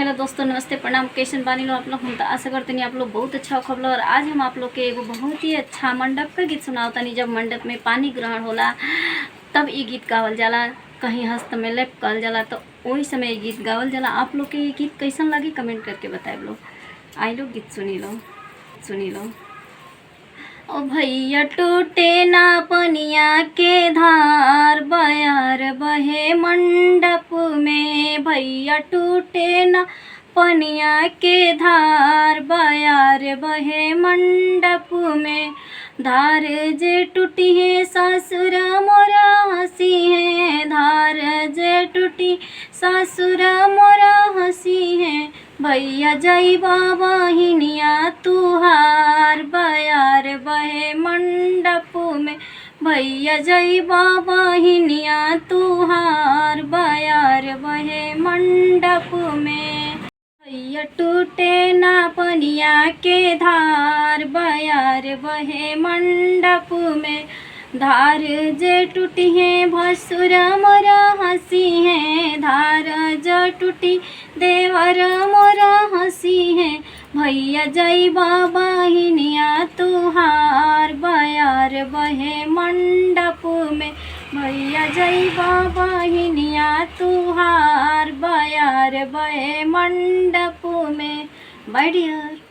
Hello दोस्तों, नमस्ते, प्रणाम। कैसन बानी लो आप लोग? हम तो आशा करते नहीं आप लोग बहुत अच्छा खबर। और आज हम आप लोग के एगो बहुत ही अच्छा मंडप का गीत सुनावतानी। जब मंडप में पानी ग्रहण होला तब ये गीत गावल जाला, कहीं हस्तमेलैप कहल जाला, तो वही समय ये गीत गावल जाला। आप लोग के ये गीत कैसन लगी कमेंट करके बताए लोग। आई लोग गीत सुनी लो। ओ भैया टूटे ना पनिया के धार, बयार बहे मंडप में। भैया टूटे ना पनिया के धार, बयार बहे मंडप में। धार जे टूटी है सासुर मोरा हंसी है, धार जे टूटी सासुर मोरा हंसी है। भैया जई बाबा हिनिया तुहार, बयार बहे मंडप में। भैया जई बाबा हिनिया तुहार, बयार बहे मंडप में। भैया टूटे ना पनिया के धार, बयार बहे मंडप में। धार जे टूटी है भसुर मोरा हंसी है, धार जो टूटी देवर मोरा हंसी है। भैया जई बाबा हिनिया तुहार, बयार बहे मंडप में। भैया जई बाबा हिनिया तुहार, बयार बहे मंडप में। Bye Deere.